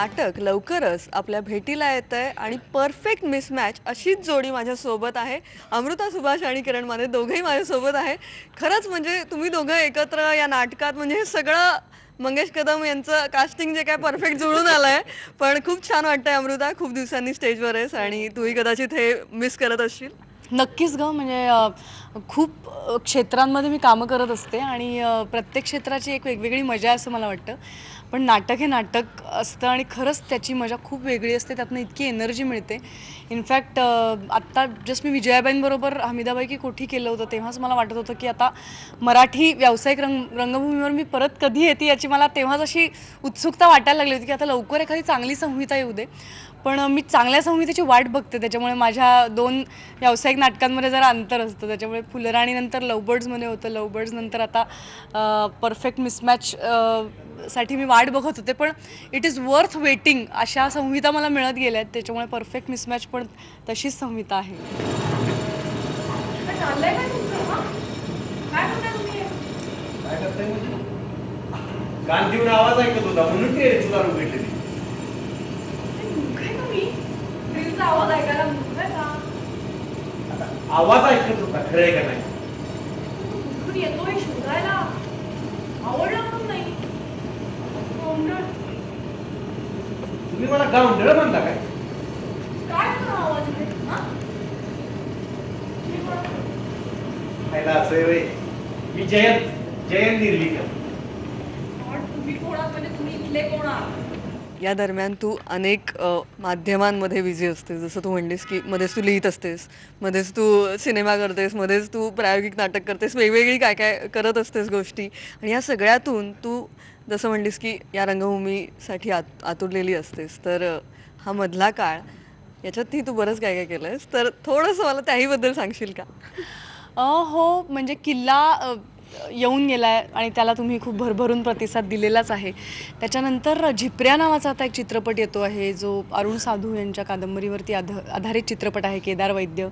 नाटक लवकरच आपल्या भेटीला येतंय आणि परफेक्ट मिसमॅच अशीच जोडी माझ्यासोबत आहे. अमृता सुभाष आणि किरण माने दोघंही माझ्यासोबत आहे. खरंच म्हणजे तुम्ही दोघं एकत्र या नाटकात म्हणजे हे सगळं मंगेश कदम यांचं कास्टिंग जे काय परफेक्ट जुळून आलंय. पण खूप छान वाटतंय अमृता, खूप दिवसांनी स्टेजवर आहेस आणि तूही कदाचित हे मिस करत असशील. नक्कीच गं. म्हणजे खूप क्षेत्रांमध्ये मी कामं करत असते आणि प्रत्येक क्षेत्राची एक वेगवेगळी मजा आहे असं मला वाटतं. पण नाटक हे नाटक असतं आणि खरंच त्याची मजा खूप वेगळी असते. त्यातनं इतकी एनर्जी मिळते. इनफॅक्ट आत्ता जस्ट मी विजयाबाईंबरोबर हमीदाबाई की कोठी केलं होतं, तेव्हाच मला वाटत होतं की आता मराठी व्यावसायिक रंगभूमीवर मी परत कधी येते याची मला तेव्हाच अशी उत्सुकता वाटायला लागली होती की आता लवकर एखादी चांगली संहिता येऊ दे. पण मी चांगल्या संहितेची वाट बघते. त्याच्यामुळे माझ्या 2 व्यावसायिक नाटकांमध्ये जरा अंतर असतं. त्याच्यामुळे फुलराणीनंतर लव्हबर्ड्समध्ये होतं, लव्हबर्ड्सनंतर आता परफेक्ट मिसमॅच साठी मी वाट बघत होते. पण इट इज वर्थ वेटिंग अशा संहिता मला मिळत गेल्या आहेत. त्याच्यामुळे परफेक्ट मिसमॅच पण तशीच संहिता आहे. काय करताय म्हणजे? कान देऊन आवाज ऐकत होता म्हणून टेरेस दारू भेटली. आवाज ऐकायला का? आवाज ऐकत होता, खरं आहे का नाही? येतोय शोधायला आवडला म्हणून नाही. तुम्ही मला गावंढळ म्हणता काय? काय आवाज खायला असं आहे व्हय. मी जयंत निर्लिकर. तुम्ही कोणात म्हणजे तुम्ही इथले कोणा? या दरम्यान तू अनेक माध्यमांमध्ये बिझी असतेस. जसं तू म्हणलीस की मध्येच तू लिहित असतेस, मध्येच तू सिनेमा करतेस, मध्येच तू प्रायोगिक नाटक करतेस, वेगवेगळी काय काय करत असतेस गोष्टी. आणि या सगळ्यातून तू जसं म्हणलीस की या रंगभूमीसाठी आतुरलेली असतेस. तर हा मधला काळ याच्यातही तू बरंच काय काय केलं आहेस. तर थोडंसं मला त्याहीबद्दल सांगशील का? हो, म्हणजे किल्ला येऊन गेला आहे आणि त्याला तुम्ही खूप भरभरून प्रतिसाद दिलेलाच आहे. त्याच्यानंतर झिपऱ्या नावाचा आता एक चित्रपट येतो आहे, जो अरुण साधू यांच्या कादंबरीवरती आधारित चित्रपट आहे. केदार वैद्य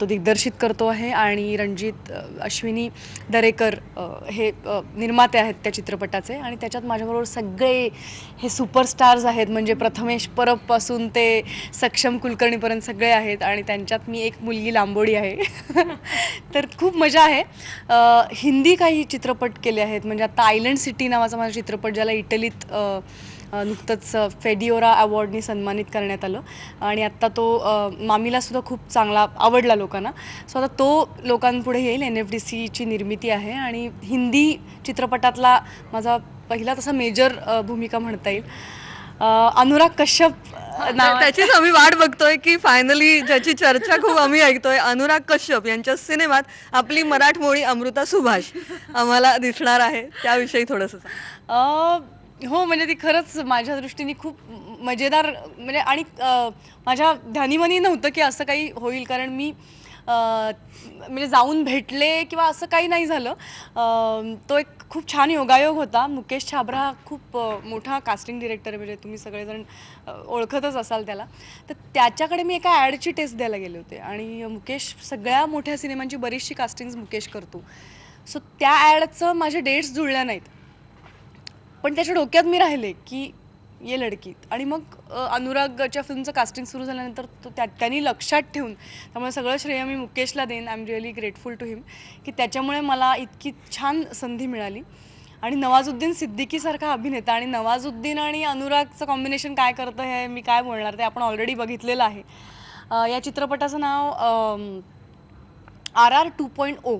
तो दिग्दर्शित करतो आहे आणि रणजित अश्विनी दरेकर हे निर्माते आहेत त्या चित्रपटाचे. आणि त्याच्यात माझ्याबरोबर सगळे हे सुपरस्टार्स आहेत. म्हणजे प्रथमेश परबपासून ते सक्षम कुलकर्णीपर्यंत सगळे आहेत आणि त्यांच्यात मी एक मुलगी लांबोडी आहे. तर खूप मजा आहे. हिंदी काही चित्रपट केले आहेत. म्हणजे आता आयलंड सिटी नावाचा माझा चित्रपट, ज्याला इटलीत नुकतंच फेडिओरा अवॉर्डनी सन्मानित करण्यात आलं आणि आत्ता तो मामीलासुद्धा खूप चांगला आवडला लोकांना. सो आता तो लोकांपुढे येईल. NFDCची निर्मिती आहे आणि हिंदी चित्रपटातला माझा पहिला तसा मेजर भूमिका म्हणता येईल. अनुराग कश्यप त्याचीच आम्ही वाट बघतोय की फायनली ज्याची चर्चा खूप आम्ही ऐकतोय, अनुराग कश्यप यांच्या सिनेमात आपली मराठमोळी अमृता सुभाष आम्हाला दिसणार आहे. त्याविषयी थोडंसं सांग. हो, म्हणजे ती खरंच माझ्या दृष्टीने खूप मजेदार म्हणजे आणि माझ्या ध्यानीमनी नव्हतं की असं काही होईल. कारण मी म्हणजे जाऊन भेटले किंवा असं काही नाही झालं. तो एक खूप छान योगायोग होता. मुकेश छाबरा हा खूप मोठा कास्टिंग डिरेक्टर आहे. म्हणजे तुम्ही सगळेजण ओळखतच असाल त्याला. तर त्याच्याकडे मी एका ॲडची टेस्ट द्यायला गेले होते आणि मुकेश सगळ्या मोठ्या सिनेमांची बरीचशी कास्टिंग्स मुकेश करतो. सो त्या ॲडचं माझे डेट्स जुळल्या नाहीत. पण त्याच्या डोक्यात मी राहिले की ये लडकी. आणि मग अनुरागच्या फिल्मचं कास्टिंग सुरू झाल्यानंतर तो त्यांनी लक्षात ठेवून, त्यामुळे सगळं श्रेय मी मुकेशला देईन. I am really grateful to him की त्याच्यामुळे मला इतकी छान संधी मिळाली. आणि नवाजुद्दीन सिद्दीकीसारखा अभिनेता आणि नवाजुद्दीन आणि अनुरागचं कॉम्बिनेशन काय करतं हे मी काय बोलणार, ते आपण ऑलरेडी बघितलेलं आहे. या चित्रपटाचं नाव RR 2.0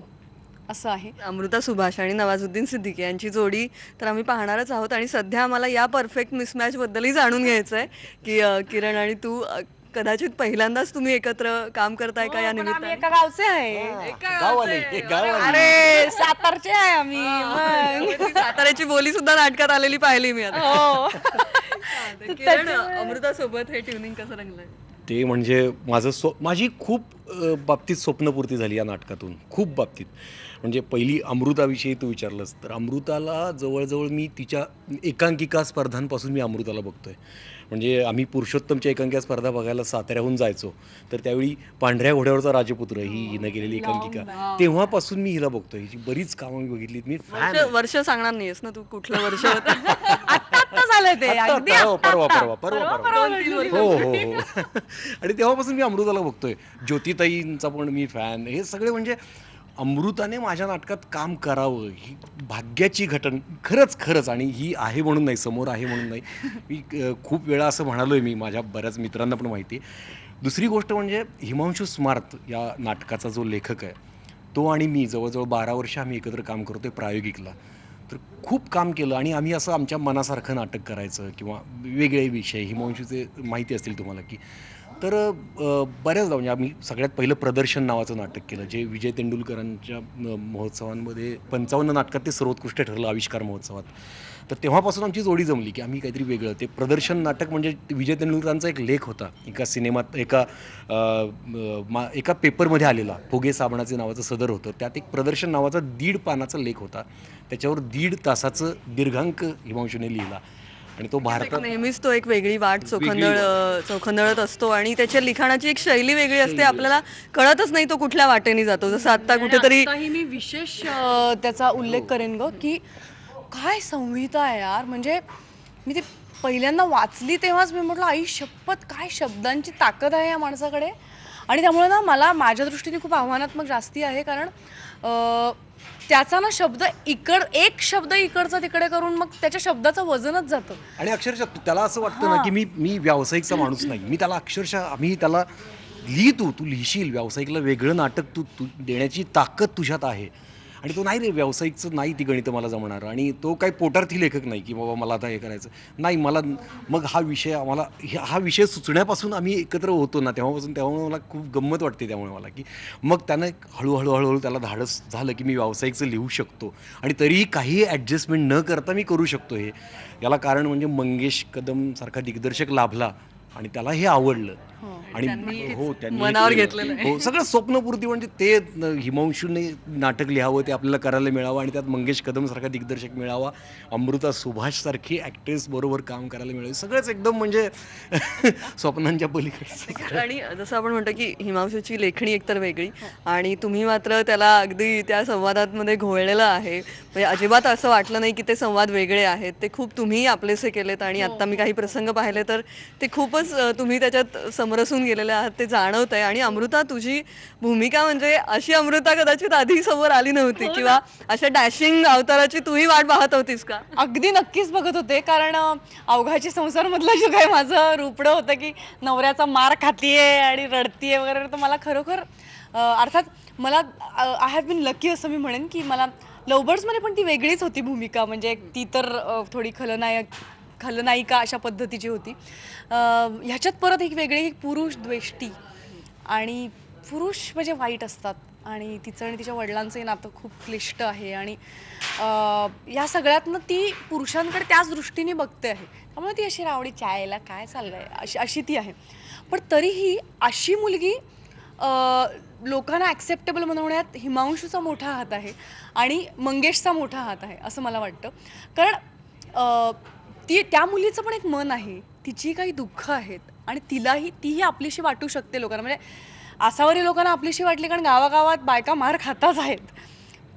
असं आहे. अमृता सुभाष आणि नवाजुद्दीन सिद्दीकी यांची जोडी तर आम्ही पाहणारच आहोत. आणि सध्या आम्हाला या परफेक्ट मिसमॅच बद्दलही जाणून घ्यायचं आहे की किरण आणि तू कदाचित पहिल्यांदाच तुम्ही एकत्र काम करताय का या पण आम्ही निमित्ताने? एका गावचे आहे. अरे सातारचे आहे आम्ही. मग साताऱ्याची बोली सुद्धा नाटकात आलेली पाहिली मी आता. हो. किरण, अमृता सोबत हे ट्युनिंग कसं रंगलंय? ते म्हणजे माझी खूप बाबतीत स्वप्नपूर्ती झाली या नाटकातून, खूप बाबतीत. म्हणजे पहिली अमृताविषयी तू विचारलंस तर अमृताला जवळजवळ मी तिच्या एकांकिका स्पर्धांपासून मी अमृताला बघतो आहे. म्हणजे आम्ही पुरुषोत्तमची एकांकिका स्पर्धा बघायला साताऱ्याहून जायचो, तर त्यावेळी पांढऱ्या घोड्यावरचा राजपुत्र ही हिनं केलेली एकांकिका, तेव्हापासून मी हिला बघतोय. हिची बरीच कामं मी बघितलीत. मी fan आहे. वर्ष सांगणार नाहीस ना तू कुठलं वर्ष होतं. आत्ता झालं ते अगदी हो, परवा घडलं ते. हो हो हो आणि तेव्हापासून मी अमृताला बघतोय. ज्योतिताईंचा पण मी फॅन. हे सगळे म्हणजे अमृताने माझ्या नाटकात काम करावं ही भाग्याची घटना खरंच. आणि ही आहे म्हणून नाही, समोर आहे म्हणून नाही. मी खूप वेळा असं म्हणालोय, मी माझ्या बऱ्याच मित्रांना पण माहिती आहे. दुसरी गोष्ट म्हणजे हिमांशू स्मार्त या नाटकाचा जो लेखक आहे तो आणि मी जवळजवळ 12 वर्ष आम्ही एकत्र काम करतोय प्रायोगिकला. तर खूप काम केलं आणि आम्ही असं आमच्या मनासारखं नाटक करायचं किंवा वेगळे विषय हिमांशूचे माहिती असतील तुम्हाला की. तर बऱ्याचदा म्हणजे आम्ही सगळ्यात पहिलं प्रदर्शन नावाचं नाटक केलं, जे विजय तेंडुलकरांच्या महोत्सवांमध्ये 55 नाटकात ते सर्वोत्कृष्ट ठरलं आविष्कार महोत्सवात. तर तेव्हापासून आमची जोडी जमली की आम्ही काहीतरी वेगळं. ते प्रदर्शन नाटक म्हणजे विजय तेंडुलकरांचा एक लेख होता एका सिनेमात, एका पेपरमध्ये आलेला, फुगे साबणाचे नावाचं सदर होतं. त्यात एक प्रदर्शन नावाचा 1.5 पानाचा लेख होता. त्याच्यावर 1.5 तासाचं दीर्घांक हिमांशूने लिहिला आणि तो भारतात नेहमीच तो एक वेगळी वाट चोखंदळत असतो आणि त्याच्या लिखाणाची एक शैली वेगळी असते. आपल्याला कळतच नाही तो कुठल्या वाटेने जातो. जसं आता कुठेतरी आत्ताही मी विशेष त्याचा उल्लेख करेन ग की काय संहिता आहे यार. म्हणजे मी ती पहिल्यांदा वाचली तेव्हाच मी म्हटलं आई शपथ काय शब्दांची ताकद आहे या माणसाकडे. आणि त्यामुळे ना मला माझ्या दृष्टीने खूप आव्हानात्मक जास्ती आहे, कारण त्याचा ना शब्द एक शब्द इकडचा तिकडे करून मग त्याच्या शब्दाचं वजनच जातं. आणि अक्षरशः त्याला असं वाटतं ना की मी व्यावसायिकचा माणूस नाही. मी त्याला अक्षरशः आम्ही त्याला तू लिहिशील, व्यावसायिकला वेगळं नाटक तू देण्याची ताकद तुझ्यात आहे. आणि तो नाही रे, व्यावसायिकचं नाही ती गणितं मला जमणार. आणि तो काही पोटार्थी लेखक नाही की बाबा मला आता हे करायचं नाही. मला मग हा विषय सुचण्यापासून आम्ही एकत्र होतो ना त्यामुळे मला खूप गंमत वाटते. त्यामुळे मला की मग त्यानं हळूहळू त्याला धाडस झालं की मी व्यावसायिकचं लिहू शकतो आणि तरीही काही ॲडजस्टमेंट न करता मी करू शकतो. हे याला कारण म्हणजे मंगेश कदम सारखा दिग्दर्शक लाभला आणि त्याला हे आवडलं आणि त्यांनी मनावर घेतलेलं आहे. हो, सगळं स्वप्नपूर्ती. म्हणजे ते हिमांशूने नाटक लिहावं, ते आपल्याला करायला मिळावं आणि त्यात मंगेश कदम सारखा दिग्दर्शक मिळावा, अमृता सुभाष सारखी ॲक्ट्रेस बरोबर काम करायला मिळावी. सगळंच एकदम म्हणजे स्वप्नांच्या पलीकडे. आणि जसं आपण म्हणतो की हिमांशूची लेखणी एकतर वेगळी आणि तुम्ही मात्र त्याला अगदी त्या संवादांमध्ये घोळलेलं आहे. म्हणजे अजिबात असं वाटलं नाही की ते संवाद वेगळे आहेत. ते खूप तुम्ही आपलेसे केलेत आणि आता मी काही प्रसंग पाहिले तर ते खूपच तुम्ही त्याच्यात समरसून गेलेले आहात, ते जाणवत आहे. आणि अमृता, तुझी भूमिका म्हणजे अशी अमृता कदाचित आधी समोर आली नव्हती किंवा अशा डॅशिंग अवताराची तूही वाट पाहत होतीस का? अगदी नक्कीच बघत होते, कारण अवघाची संसारमधलं जे काही माझं रुपडं होतं की नवऱ्याचा मार खातीये आणि रडतीये वगैरे, तर मला खरोखर अर्थात मला आय हॅव बीन लकी असं मी म्हणेन की मला लव्हबर्ड्समध्ये पण ती वेगळीच होती भूमिका. म्हणजे ती तर थोडी खलनायिका अशा पद्धतीची होती. ह्याच्यात परत एक वेगळी एक पुरुष द्वेष्टी, आणि पुरुष म्हणजे वाईट असतात आणि तिचं आणि तिच्या वडिलांचंही नातं खूप क्लिष्ट आहे. आणि या सगळ्यातनं ती पुरुषांकडे त्याच दृष्टीने बघते आहे. त्यामुळे ती अशी रावडी चायला काय चाललंय अशी ती आहे. पण तरीही अशी मुलगी लोकांना ॲक्सेप्टेबल बनवण्यात हिमांशूचा मोठा हात आहे आणि मंगेशचा मोठा हात आहे असं मला वाटतं. कारण त्या मुलीचं पण एक मन आहे, तिची काही दुःख आहेत आणि तीही आपलीशी वाटू शकते लोकांना. म्हणजे आसावरी लोकांना आपलीशी वाटली, कारण गावागावात बायका मार खाताच आहेत.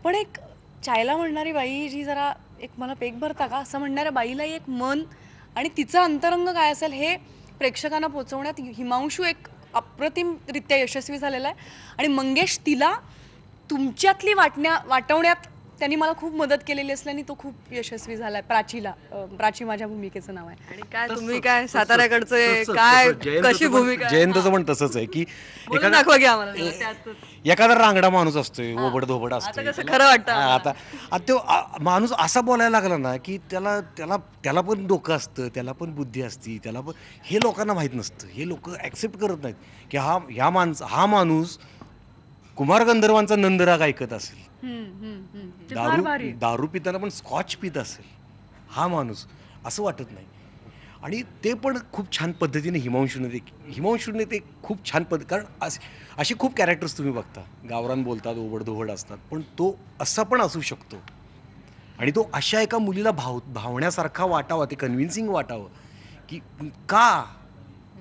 पण एक चायला म्हणणारी बाई, जी जरा एक मला पेक भरता का असं म्हणणाऱ्या बाईलाही एक मन आणि तिचं अंतरंग काय असेल हे प्रेक्षकांना पोचवण्यात हिमांशू एक अप्रतिमरित्या यशस्वी झालेला आहे. आणि मंगेश तिला तुमच्यातली वाटवण्यात त्यांनी मला खूप मदत केलेली असल्याने तो खूप यशस्वी झालाय. प्राची माझ्या भूमिकेचं नाव आहे. आणि काय तुम्ही काय साताऱ्याकडचे काय कशी भूमिका? जयंतचं पण तसंच आहे की बोलून दाखवा की आम्हाला. एखादा रांगडा माणूस असतोय, ओबड धोबड असतोय. कसं खरं वाटतं आता तो माणूस असा बोलायला लागला ना की त्याला पण डोकं असतं, त्याला पण बुद्धी असती, त्याला पण हे लोकांना माहीत नसतं. हे लोक ॲक्सेप्ट करत नाहीत की हा माणूस कुमार गंधर्वांचा नंदराग ऐकत असेल, दारू पिताना पण स्कॉच पित असेल हा माणूस, असं वाटत नाही. आणि ते पण खूप छान पद्धतीने हिमांशूने ते खूप छान कारण असे खूप कॅरेक्टर्स तुम्ही बघता, गावरान बोलतात, ओबडधोबड असतात, पण तो असा पण असू शकतो. आणि तो अशा एका मुलीला भावण्यासारखा वाटावा, ते कन्व्हिन्सिंग वाटावं की का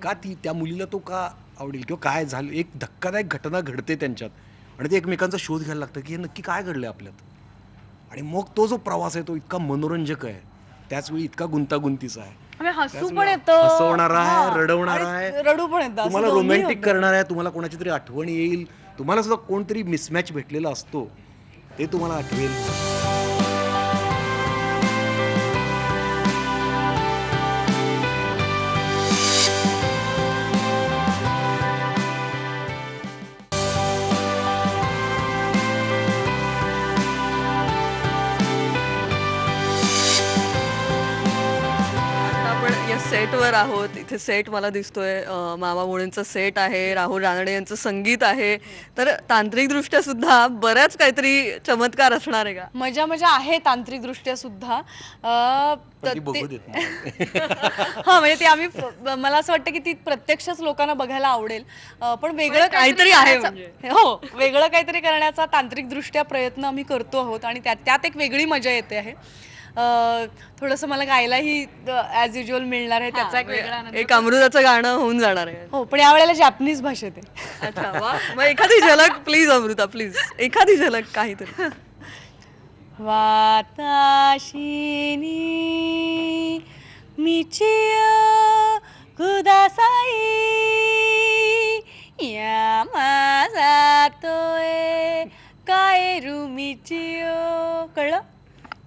का ती त्या मुलीला तो का आवडेल किंवा काय झालं. एक धक्कादायक घटना घडते त्यांच्यात आणि ते एकमेकांचा शोध घ्यायला लागतं की हे नक्की काय घडलं आपल्यात. आणि मग तो जो प्रवास आहे तो इतका मनोरंजक आहे, त्याचवेळी इतका गुंतागुंतीचा आहे, आम्ही हसू पण त्याचवेळी येतं, हसवणारा आहे, हां, रडवणारा आणि आहे, रडू पण येतं, असं तुम्हाला दोन्ही रोमॅन्टिक होतं. करणार आहे, तुम्हाला कोणाची तरी आठवण येईल, तुम्हाला सुद्धा कोणतरी मिसमॅच भेटलेला असतो ते तुम्हाला आठवेल. आता आपण या सेटवर आहोत. इथे सेट मला दिसतोय मामा मुळेंचं सेट आहे, राहुल रानडे यांचं संगीत आहे. तर तांत्रिकदृष्ट्या सुद्धा बऱ्याच काहीतरी चमत्कार असणार आहे का? मजा मजा आहे तांत्रिकदृष्ट्या सुद्धा. पण ती बघू देत नाही. हा म्हणजे ती आम्ही मला असं वाटतं की ती प्रत्यक्षच लोकांना बघायला आवडेल. पण वेगळं काहीतरी आहे करण्याचा- हो, वेगळं काहीतरी करण्याचा तांत्रिकदृष्ट्या प्रयत्न आम्ही करतो आहोत आणि त्यात एक वेगळी मजा येते आहे. थोडंसं मला गायलाही ॲज युजल मिळणार आहे, त्याचा एक वेगळा आनंद. एक अमृताचं गाणं होऊन जाणार आहे. हो, पण यावेळेला जॅपनीज भाषेत आहे. अच्छा वा. मग एखादी झलक प्लीज अमृता, प्लीज एखादी झलक काहीतरी. वाताशी ni michiyo kudasai yamazatoe kaeru michiyo. कळलं?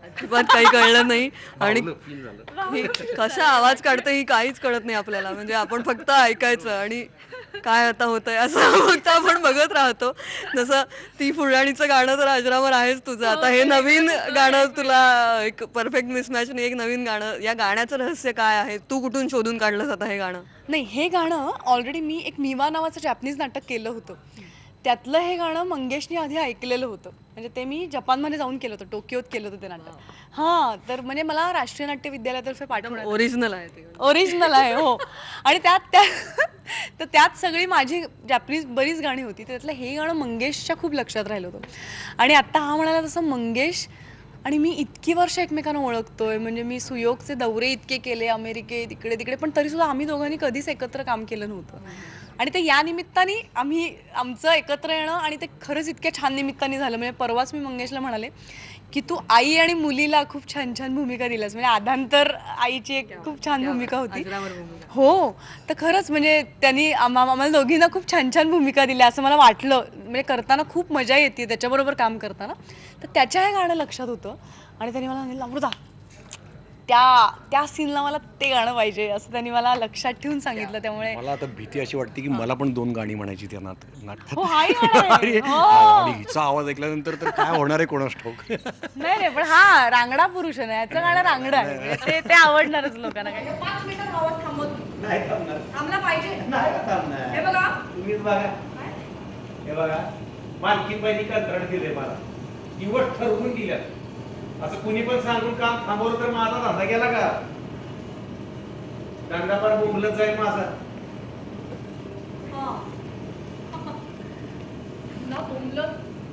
अजिबात काही कळलं नाही. आणि भावलं, feel झालं. ही कसा आवाज काढते ही काहीच कळत नाही आपल्याला. म्हणजे आपण फक्त ऐकायचं आणि काय आता होतंय असं फक्त आपण बघत राहतो. जसं ती फुलराणीचं गाणं तर अजरामर आहेच तुझं. आता हे नवीन गाणं तुला एक परफेक्ट मिसमॅचने एक नवीन गाणं. या गाण्याचं रहस्य काय आहे? तू कुठून शोधून काढलंस आता हे गाणं? नाही, हे गाणं ऑलरेडी मी एक मीवा नावाचं जॅपनीज नाटक केलं होतं. त्यातलं हे गाणं मंगेशने आधी ऐकलेलं होतं. म्हणजे ते मी जपानमध्ये जाऊन केलं होतं, टोकियोत केलं होतं ते नाटक. हां, तर म्हणजे मला राष्ट्रीय नाट्य विद्यालयातर्फे पाठवण्यात ओरिजिनल आहे ते. ओरिजिनल आहे. हो, आणि तर त्यात सगळी माझी जॅपनीज बरीच गाणी होती. त्यातलं हे गाणं मंगेशच्या खूप लक्षात राहिलं होतं. आणि आत्ता हा म्हणाला तसं मंगेश आणि मी इतकी वर्ष एकमेकांना ओळखतोय. म्हणजे मी सुयोगचे दौरे इतके केले अमेरिकेत इकडे तिकडे, पण तरीसुद्धा आम्ही दोघांनी कधीच एकत्र काम केलं नव्हतं. आणि ते या निमित्ताने आमचं एकत्र येणं आणि ते खरंच इतक्या छान निमित्ताने झालं. म्हणजे परवाच मी मंगेशला म्हणाले की तू आई आणि मुलीला खूप छान छान भूमिका दिलास. म्हणजे आधांतर आईची एक खूप छान भूमिका होती. हो, तर खरंच म्हणजे त्यांनी आम्हाला दोघींना खूप छान छान भूमिका दिल्या असं मला वाटलं. म्हणजे करताना खूप मजा येते त्याच्याबरोबर काम करताना. तर त्याच्या हे गाणं लक्षात होतं आणि त्यांनी मला सांगितलं, अमृता त्या सीनला मला ते गाणं पाहिजे असं त्यांनी मला लक्षात ठेवून सांगितलं. त्यामुळे मला आता भीती अशी वाटते की मला पण 2 गाणी म्हणायची त्या नाटकात. हो, हाही गाणं आहे. अरे, हो. आणि हिचा आवाज ऐकल्यानंतर तर काय होणार आहे कोणास ठाऊक. नाही, पण हा रांगडा पुरुष आहे ना, याचं गाणं रांगडं आहे. ते आवडणारच लोकांना. काय 5 मिनिटं आवाज थांबवत नाही थांबणार. थांबला पाहिजे. नाही का थांबणार. हे बघा. तुम्हीच बघा. हे बघा, मालकीबाईंनी कंत्राट दिले मला, दिवस ठरवून दिल्यात. असं कुणी पण सांगून काम थांबवलं तर माझा धंदा गेला का? दंडापार बोंबलत जाईल माझा.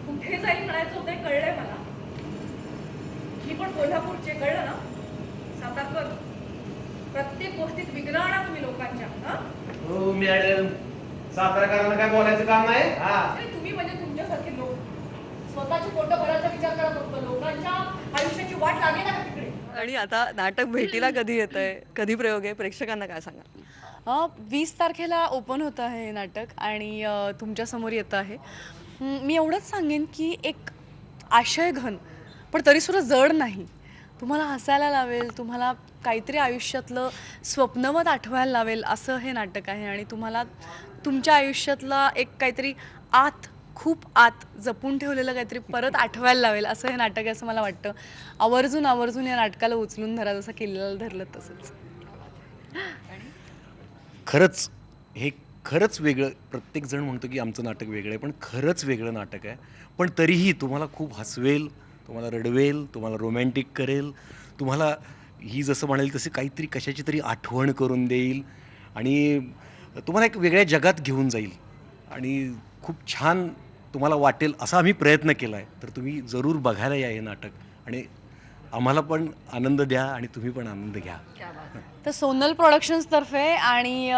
कुठे जाईल म्हणायचं होतं कळलंय मला. मी पण कोल्हापूरचे, कळलं ना? सातारकर, प्रत्येक गोष्टीत विघ्न आणा तुम्ही लोकांच्या. हो मॅडम, सातारकरांना काय बोलायचं काम नाही. हा, तुम्ही म्हणजे तुमच्यासारखे लोक स्वतःची पोटं भरायचा विचार करत होतो. लोकांच्या आयुष्याची वाट लागेल ना तिकडे. आणि आता नाटक भेटीला कधी येत आहे? कधी प्रयोग आहे? प्रेक्षकांना काय सांगा? 20 तारखेला ओपन होतं आहे हे नाटक आणि तुमच्यासमोर येतं आहे. मी एवढंच सांगेन की एक आशय घन पण तरीसुद्धा जड नाही. तुम्हाला हसायला लावेल, तुम्हाला काहीतरी आयुष्यातलं स्वप्नवत आठवायला लावेल असं हे नाटक आहे. आणि तुम्हाला तुमच्या आयुष्यातला एक काहीतरी खूप आत जपून ठेवलेलं काहीतरी परत आठवायला लावेल असं हे नाटक आहे असं मला वाटतं. आवर्जून या नाटकाला उचलून धरा, जसं किल्ल्याला धरलं तसंच. खरंच वेगळं. प्रत्येक जण म्हणतो की आमचं नाटक वेगळं आहे, पण खरंच वेगळं नाटक आहे. पण तरीही तुम्हाला खूप हसवेल, तुम्हाला रडवेल, तुम्हाला रोमॅन्टिक करेल, तुम्हाला ही जसं म्हणाल तसे काहीतरी कशाची तरी आठवण करून देईल आणि तुम्हाला एक वेगळ्या जगात घेऊन जाईल आणि खूप छान तुम्हाला वाटेल असा आम्ही प्रयत्न केला आहे. तर तुम्ही जरूर बघायला या हे नाटक आणि आम्हाला पण आनंद द्या आणि तुम्ही पण आनंद घ्या. तर सोनल प्रोडक्शन्सतर्फे आणि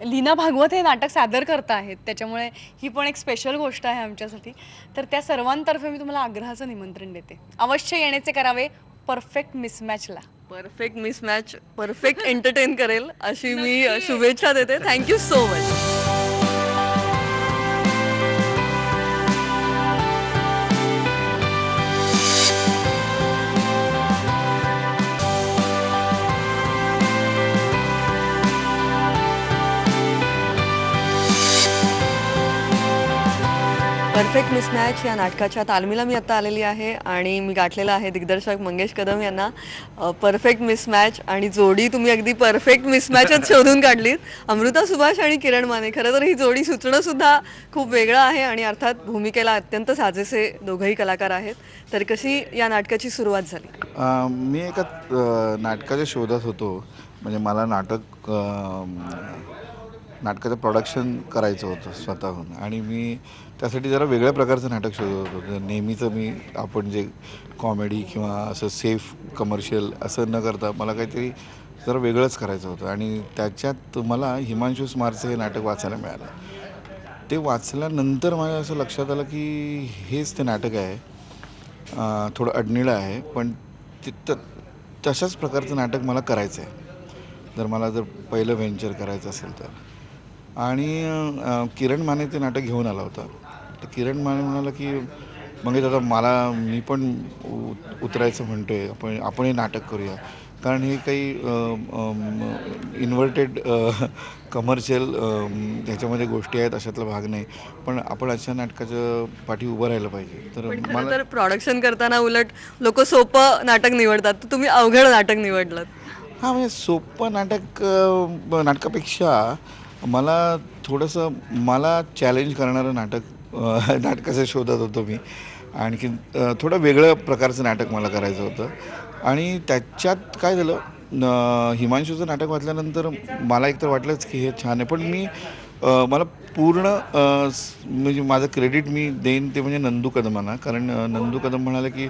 लीना भागवत हे नाटक सादर करत आहेत, त्याच्यामुळे ही पण एक स्पेशल गोष्ट आहे आमच्यासाठी. तर त्या सर्वांतर्फे मी तुम्हाला आग्रहाचं निमंत्रण देते, अवश्य येण्याचे करावे परफेक्ट मिसमॅचला. परफेक्ट मिसमॅच परफेक्ट एंटरटेन करेल अशी मी शुभेच्छा देते. Thank you so much. Perfect Mismatch या नाटकाच्या तालमीला मी आत्ता आलेली आहे आणि मी गाठलेला आहे दिग्दर्शक मंगेश कदम यांना. परफेक्ट मिसमॅच आणि जोडी तुम्ही अगदी परफेक्ट मिसमॅचच शोधून काढलीत. अमृता सुभाष आणि किरण माने. खरं तर ही जोडी सुचणं सुद्धा खूप वेगळं आहे आणि अर्थात भूमिकेला अत्यंत साजेसे दोघंही कलाकार आहेत. तर कशी या नाटकाची सुरुवात झाली? मी एका नाटकाच्या शोधात होतो. म्हणजे मला नाटकाचं प्रोडक्शन करायचं होतं स्वतःहून आणि मी त्यासाठी जरा वेगळ्या प्रकारचं नाटक शोधत होतो. नेहमीचं मी आपण जे कॉमेडी किंवा असं सेफ कमर्शियल असं न करता मला काहीतरी जरा वेगळंच करायचं होतं आणि त्याच्यात मला हिमांशू स्मारचं हे नाटक वाचायला मिळालं. ते वाचल्यानंतर माझ्या असं लक्षात आलं की हेच ते नाटक आहे. थोडं अडनिळं आहे पण तशाच प्रकारचं नाटक मला करायचं आहे जर पहिलं व्हेंचर करायचं असेल तर. आणि किरण माने ते नाटक घेऊन आला होता. तर किरण माने म्हणाला की मग आता मी पण उतरायचं म्हणतो आहे, आपण हे नाटक करूया. कारण हे काही इन्व्हर्टेड कमर्शियल ह्याच्यामध्ये गोष्टी आहेत अशातला भाग नाही. पण आपण अशा नाटकाच्या पाठी उभं राहिलं पाहिजे. तर मला तर प्रोडक्शन करताना उलट लोक सोपं नाटक निवडतात, तर तुम्ही अवघड नाटक निवडलं. हां, म्हणजे सोपं नाटकापेक्षा मला चॅलेंज करणारं नाटकाचं शोधत होतो मी. आणखी थोडं वेगळं प्रकारचं नाटक मला करायचं होतं. आणि त्याच्यात काय झालं, हिमांशूचं नाटक वाचल्यानंतर मला एकतर वाटलंच की हे छान आहे. पण मला पूर्ण म्हणजे माझं क्रेडिट मी देईन ते म्हणजे नंदू कदमांना. कारण नंदू कदम म्हणाले की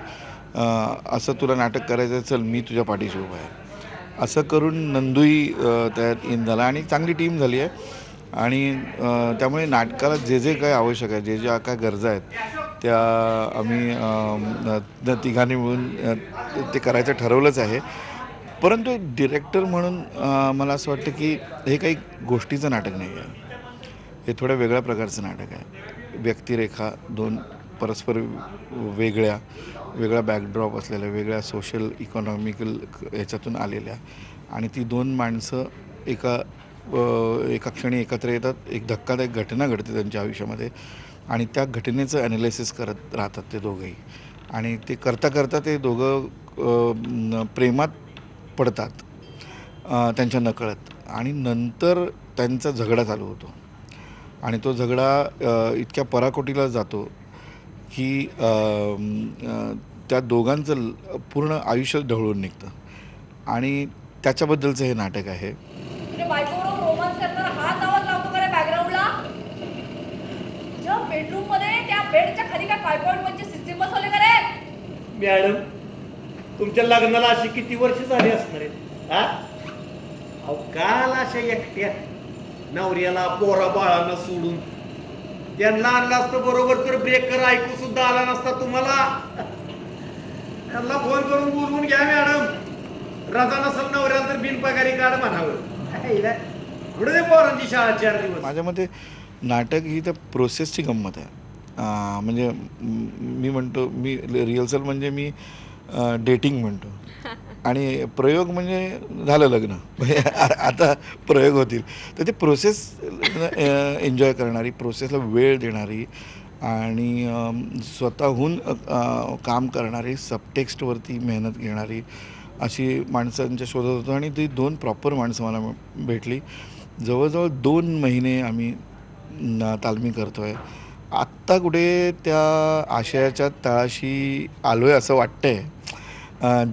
असं तुला नाटक करायचं आहे, चल मी तुझ्या पाठीशी उभा आहे. असं करून नंदूही त्यात इन झाला आणि चांगली टीम झाली आहे. आणि त्यामुळे नाटकाला जे काय आवश्यक आहे, ज्या काय गरजा आहेत त्या आम्ही तिघांनी मिळून ते करायचं ठरवलंच आहे. परंतु एक डिरेक्टर म्हणून मला असं वाटतं की हे काही गोष्टीचं नाटक नाही आहे. हे थोड्या वेगळ्या प्रकारचं नाटक आहे. व्यक्तिरेखा दोन परस्पर वेगळ्या बॅकड्रॉप असलेल्या, वेगळ्या सोशल इकॉनॉमिकल ह्याच्यातून आलेल्या आणि ती दोन माणसं एका क्षणी एकत्र येतात. एक धक्कादायक घटना घडते त्यांच्या आयुष्यामध्ये आणि त्या घटनेचं ॲनालिसिस करत राहतात ते दोघंही. आणि ते करता ते दोघं प्रेमात पडतात त्यांच्या नकळत. आणि नंतर त्यांचा झगडा चालू होतो आणि तो झगडा इतक्या पराकोटीला जातो की त्या दोघांचं पूर्ण आयुष्य ढवळून निघतं. आणि त्याच्याबद्दलचं हे नाटक आहे. रोमांस करताना हात आवाज लावतो का रे बॅकग्राऊंडला? ज्या बेडरूम मध्ये त्या बेडच्या खाली काय 5.1 सिस्टीम बसवले का रे? मॅडम, तुमच्या लग्नाला अशी किती वर्ष झाली असणार आहेत? अहो काल अशा एकट्या नवऱ्याला पोरा बाळांना सोडून त्यांना आणला असतं बरोबर तर ब्रेकर ऐकू सुद्धा आला नसता तुम्हाला. त्यांना फोन करून बोलवून घ्या मॅडम. रजा नसल नवऱ्याला तर बिनपगारी काढ म्हणावं. पुढे दे पोरांची शाळा 4 दिवस. माझ्या मते नाटक ही त्या प्रोसेसची गंमत आहे. म्हणजे मी रिहर्सल म्हणजे मी डेटिंग म्हणतो आणि प्रयोग म्हणजे झालं लग्न. आता प्रयोग होतील. तर ते प्रोसेस एन्जॉय करणारी, प्रोसेसला वेळ देणारी आणि स्वतःहून काम करणारी, सबटेक्स्टवरती मेहनत घेणारी अशी माणसांच्या शोधात होतो. आणि ती 2 प्रॉपर माणसं मला भेटली. जवळजवळ 2 महिने आम्ही तालमी करतो आहे. आत्ता कुठे त्या आशयाच्या तळाशी आलो आहे असं वाटतं आहे.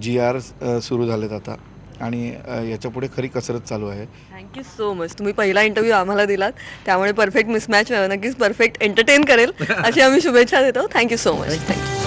GR सुरू झालेत आता आणि याच्यापुढे खरी कसरत चालू आहे. Thank you so much. तुम्ही पहिला इंटरव्ह्यू आम्हाला दिलात, त्यामुळे परफेक्ट मिसमॅच नक्कीच परफेक्ट एंटरटेन करेल अशी आम्ही शुभेच्छा देतो. Thank you so much. थँक्यू.